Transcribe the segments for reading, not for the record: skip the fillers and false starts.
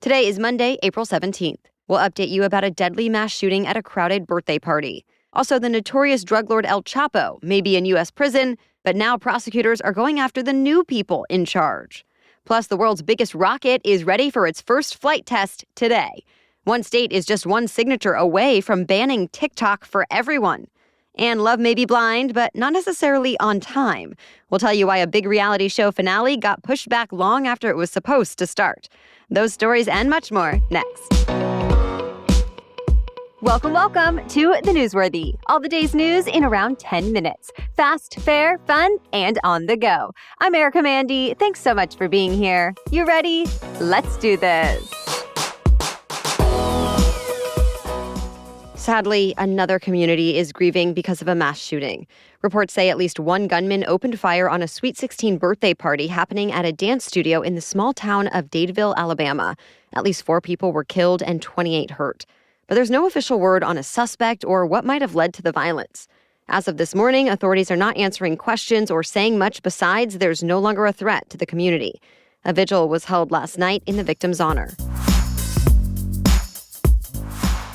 Today is Monday, April 17th. We'll update you about a deadly mass shooting at a crowded birthday party. Also, the notorious drug lord El Chapo may be in U.S. prison, but now prosecutors are going after the new people in charge. Plus, the world's biggest rocket is ready for its first flight test today. One state is just one signature away from banning TikTok for everyone. And love may be blind, but not necessarily on time. We'll tell you why a big reality show finale got pushed back long after it was supposed to start. Those stories and much more next. Welcome to The Newsworthy. All the day's news in around 10 minutes. Fast, fair, fun, and on the go. I'm Erica Mandy. Thanks so much for being here. You ready? Let's do this. Sadly, another community is grieving because of a mass shooting. Reports say at least one gunman opened fire on a Sweet 16 birthday party happening at a dance studio in the small town of Dadeville, Alabama. At least 4 people were killed and 28 hurt. But there's no official word on a suspect or what might have led to the violence. As of this morning, authorities are not answering questions or saying much besides there's no longer a threat to the community. A vigil was held last night in the victim's honor.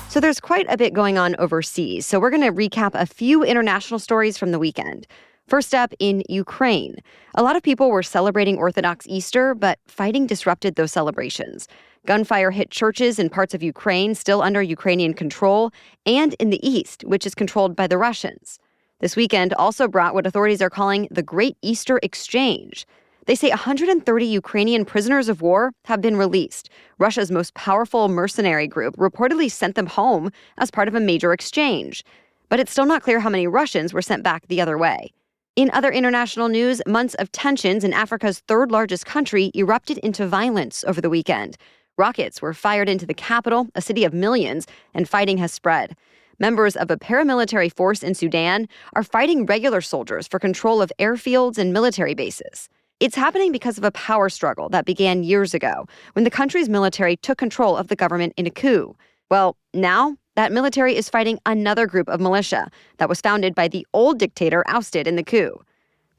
So there's quite a bit going on overseas, so we're going to recap a few international stories from the weekend. First up, in Ukraine. A lot of people were celebrating Orthodox Easter, but fighting disrupted those celebrations. Gunfire hit churches in parts of Ukraine still under Ukrainian control, and in the east, which is controlled by the Russians. This weekend also brought what authorities are calling the Great Easter Exchange. They say 130 Ukrainian prisoners of war have been released. Russia's most powerful mercenary group reportedly sent them home as part of a major exchange. But it's still not clear how many Russians were sent back the other way. In other international news, months of tensions in Africa's third largest country erupted into violence over the weekend. Rockets were fired into the capital, a city of millions, and fighting has spread. Members of a paramilitary force in Sudan are fighting regular soldiers for control of airfields and military bases. It's happening because of a power struggle that began years ago when the country's military took control of the government in a coup. Well, now that military is fighting another group of militia that was founded by the old dictator ousted in the coup.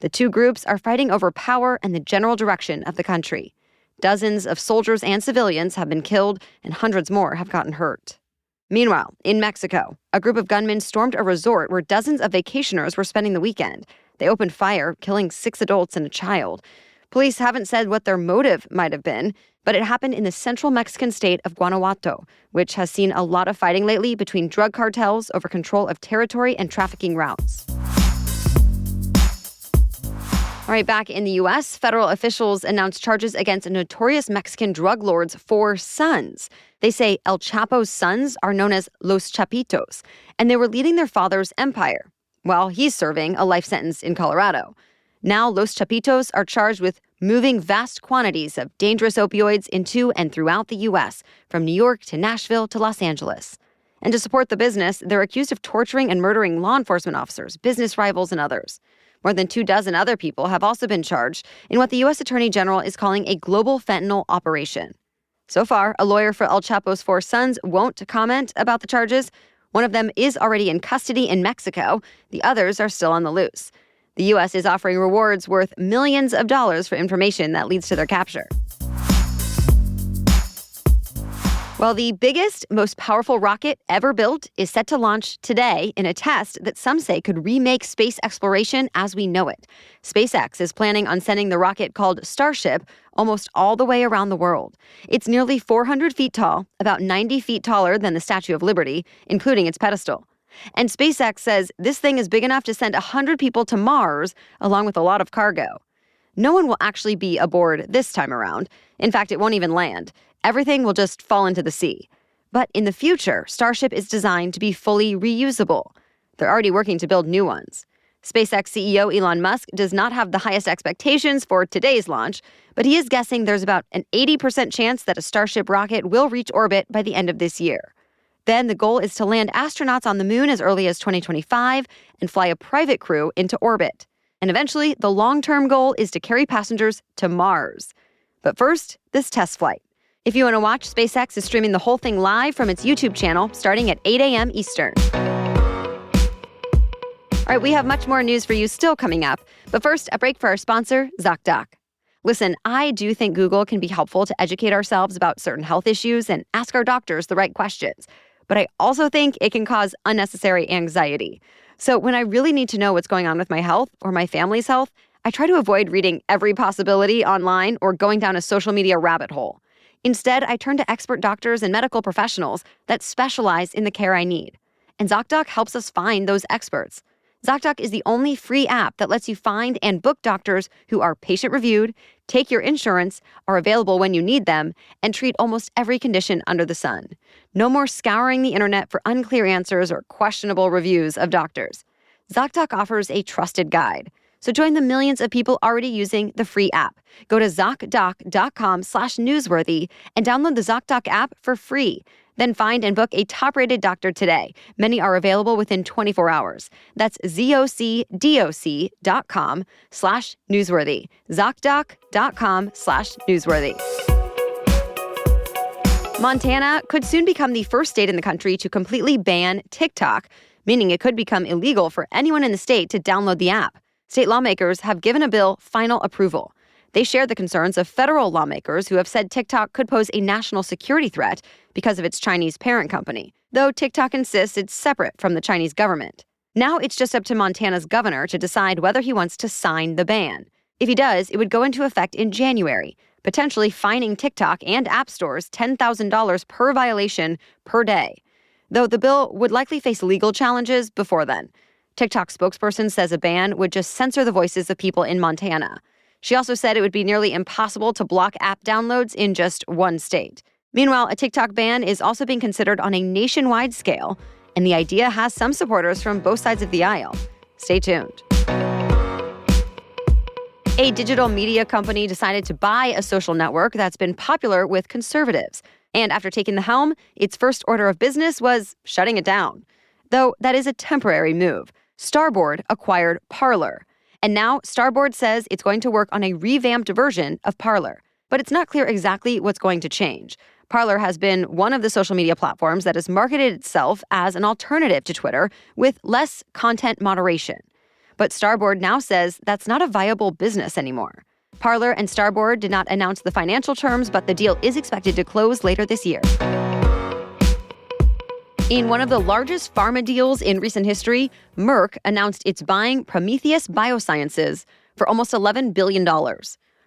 The two groups are fighting over power and the general direction of the country. Dozens of soldiers and civilians have been killed, and hundreds more have gotten hurt. Meanwhile, in Mexico, a group of gunmen stormed a resort where dozens of vacationers were spending the weekend. They opened fire, killing 6 adults and a child. Police haven't said what their motive might have been, but it happened in the central Mexican state of Guanajuato, which has seen a lot of fighting lately between drug cartels over control of territory and trafficking routes. All right, back in the U.S., federal officials announced charges against a notorious Mexican drug lord's 4 sons. They say El Chapo's sons are known as Los Chapitos, and they were leading their father's empire, while he's serving a life sentence in Colorado. Now, Los Chapitos are charged with moving vast quantities of dangerous opioids into and throughout the U.S., from New York to Nashville to Los Angeles. And to support the business, they're accused of torturing and murdering law enforcement officers, business rivals, and others. More than 24 other people have also been charged in what the U.S. Attorney General is calling a global fentanyl operation. So far, a lawyer for El Chapo's 4 sons won't comment about the charges. One of them is already in custody in Mexico. The others are still on the loose. The U.S. is offering rewards worth millions of dollars for information that leads to their capture. Well, the biggest, most powerful rocket ever built is set to launch today in a test that some say could remake space exploration as we know it. SpaceX is planning on sending the rocket called Starship almost all the way around the world. It's nearly 400 feet tall, about 90 feet taller than the Statue of Liberty, including its pedestal. And SpaceX says this thing is big enough to send 100 people to Mars, along with a lot of cargo. No one will actually be aboard this time around. In fact, it won't even land. Everything will just fall into the sea. But in the future, Starship is designed to be fully reusable. They're already working to build new ones. SpaceX CEO Elon Musk does not have the highest expectations for today's launch, but he is guessing there's about an 80% chance that a Starship rocket will reach orbit by the end of this year. Then the goal is to land astronauts on the moon as early as 2025 and fly a private crew into orbit. And eventually, the long-term goal is to carry passengers to Mars. But first, this test flight. If you want to watch, SpaceX is streaming the whole thing live from its YouTube channel starting at 8 a.m. Eastern. All right, we have much more news for you still coming up. But first, a break for our sponsor, ZocDoc. Listen, I do think Google can be helpful to educate ourselves about certain health issues and ask our doctors the right questions. But I also think it can cause unnecessary anxiety. So when I really need to know what's going on with my health or my family's health, I try to avoid reading every possibility online or going down a social media rabbit hole. Instead, I turn to expert doctors and medical professionals that specialize in the care I need. And ZocDoc helps us find those experts. ZocDoc is the only free app that lets you find and book doctors who are patient-reviewed, take your insurance, are available when you need them, and treat almost every condition under the sun. No more scouring the internet for unclear answers or questionable reviews of doctors. ZocDoc offers a trusted guide. So join the millions of people already using the free app. Go to ZocDoc.com/newsworthy and download the ZocDoc app for free. Then find and book a top-rated doctor today. Many are available within 24 hours. That's ZocDoc.com/newsworthy. ZocDoc.com/newsworthy. Montana could soon become the first state in the country to completely ban TikTok, meaning it could become illegal for anyone in the state to download the app. State lawmakers have given a bill final approval. They share the concerns of federal lawmakers who have said TikTok could pose a national security threat because of its Chinese parent company, though TikTok insists it's separate from the Chinese government. Now it's just up to Montana's governor to decide whether he wants to sign the ban. If he does, it would go into effect in January, potentially fining TikTok and app stores $10,000 per violation per day, though the bill would likely face legal challenges before then. TikTok spokesperson says a ban would just censor the voices of people in Montana. She also said it would be nearly impossible to block app downloads in just one state. Meanwhile, a TikTok ban is also being considered on a nationwide scale, and the idea has some supporters from both sides of the aisle. Stay tuned. A digital media company decided to buy a social network that's been popular with conservatives. And after taking the helm, its first order of business was shutting it down. Though that is a temporary move. Starboard acquired Parler. And now Starboard says it's going to work on a revamped version of Parler. But it's not clear exactly what's going to change. Parler has been one of the social media platforms that has marketed itself as an alternative to Twitter with less content moderation. But Starboard now says that's not a viable business anymore. Parler and Starboard did not announce the financial terms, but the deal is expected to close later this year. In one of the largest pharma deals in recent history, Merck announced it's buying Prometheus Biosciences for almost $11 billion.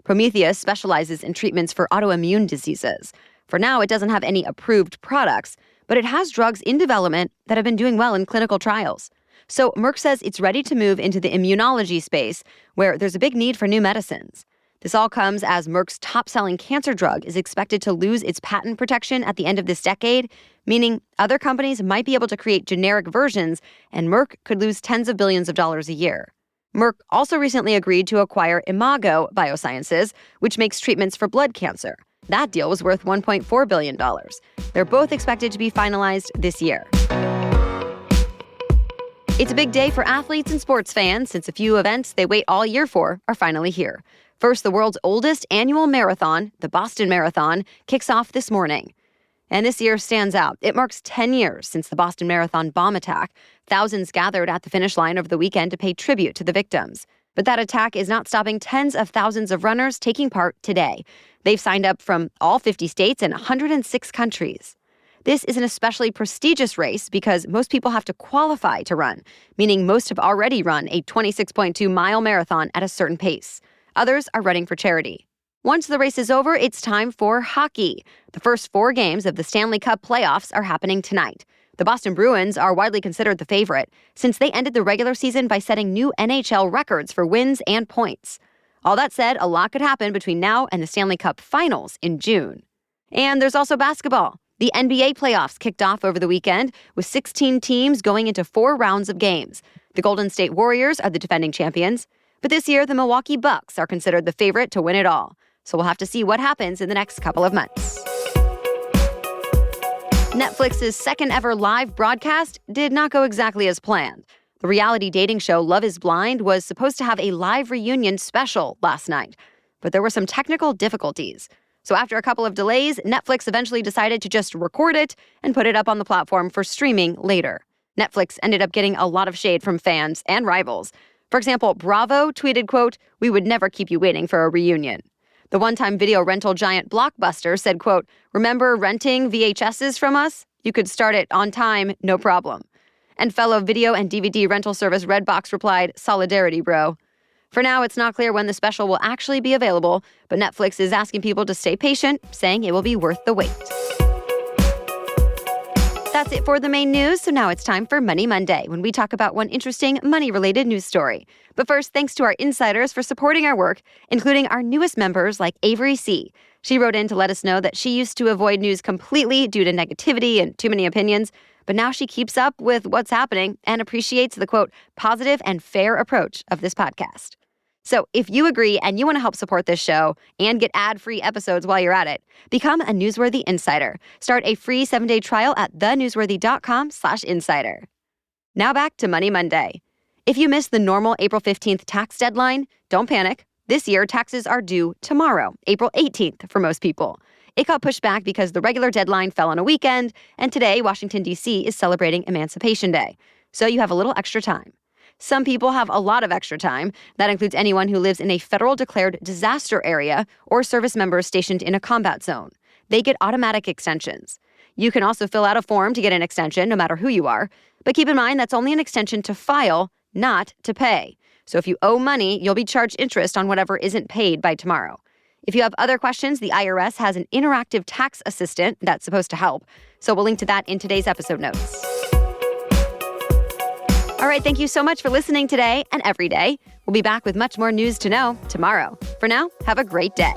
Prometheus specializes in treatments for autoimmune diseases. For now, it doesn't have any approved products, but it has drugs in development that have been doing well in clinical trials. So Merck says it's ready to move into the immunology space, where there's a big need for new medicines. This all comes as Merck's top-selling cancer drug is expected to lose its patent protection at the end of this decade, meaning other companies might be able to create generic versions, and Merck could lose tens of billions of dollars a year. Merck also recently agreed to acquire Imago Biosciences, which makes treatments for blood cancer. That deal was worth $1.4 billion. They're both expected to be finalized this year. It's a big day for athletes and sports fans, since a few events they wait all year for are finally here. First, the world's oldest annual marathon, the Boston Marathon, kicks off this morning. And this year stands out. It marks 10 years since the Boston Marathon bomb attack. Thousands gathered at the finish line over the weekend to pay tribute to the victims. But that attack is not stopping tens of thousands of runners taking part today. They've signed up from all 50 states and 106 countries. This is an especially prestigious race because most people have to qualify to run, meaning most have already run a 26.2-mile marathon at a certain pace. Others are running for charity. Once the race is over, it's time for hockey. The first 4 games of the Stanley Cup playoffs are happening tonight. The Boston Bruins are widely considered the favorite, since they ended the regular season by setting new NHL records for wins and points. All that said, a lot could happen between now and the Stanley Cup Finals in June. And there's also basketball. The NBA playoffs kicked off over the weekend, with 16 teams going into 4 rounds of games. The Golden State Warriors are the defending champions. But this year, the Milwaukee Bucks are considered the favorite to win it all. So we'll have to see what happens in the next couple of months. Netflix's second ever live broadcast did not go exactly as planned. The reality dating show Love is Blind was supposed to have a live reunion special last night, but there were some technical difficulties. So after a couple of delays, Netflix eventually decided to just record it and put it up on the platform for streaming later. Netflix ended up getting a lot of shade from fans and rivals. For example, Bravo tweeted, quote, "We would never keep you waiting for a reunion." The one-time video rental giant Blockbuster said, quote, "Remember renting VHSs from us? You could start it on time, no problem." And fellow video and DVD rental service Redbox replied, "Solidarity, bro." For now, it's not clear when the special will actually be available, but Netflix is asking people to stay patient, saying it will be worth the wait. That's it for the main news, so now it's time for Money Monday, when we talk about one interesting money-related news story. But first, thanks to our insiders for supporting our work, including our newest members like Avery C. She wrote in to let us know that she used to avoid news completely due to negativity and too many opinions, but now she keeps up with what's happening and appreciates the, quote, "positive and fair approach" of this podcast. So if you agree and you want to help support this show and get ad-free episodes while you're at it, become a Newsworthy Insider. Start a free 7-day trial at thenewsworthy.com/insider. Now back to Money Monday. If you missed the normal April 15th tax deadline, don't panic. This year, taxes are due tomorrow, April 18th for most people. It got pushed back because the regular deadline fell on a weekend, and today, Washington, D.C. is celebrating Emancipation Day. So you have a little extra time. Some people have a lot of extra time. That includes anyone who lives in a federal declared disaster area or service members stationed in a combat zone. They get automatic extensions. You can also fill out a form to get an extension, no matter who you are. But keep in mind, that's only an extension to file, not to pay. So if you owe money, you'll be charged interest on whatever isn't paid by tomorrow. If you have other questions, the IRS has an interactive tax assistant that's supposed to help. So we'll link to that in today's episode notes. All right, thank you so much for listening today and every day. We'll be back with much more news to know tomorrow. For now, have a great day.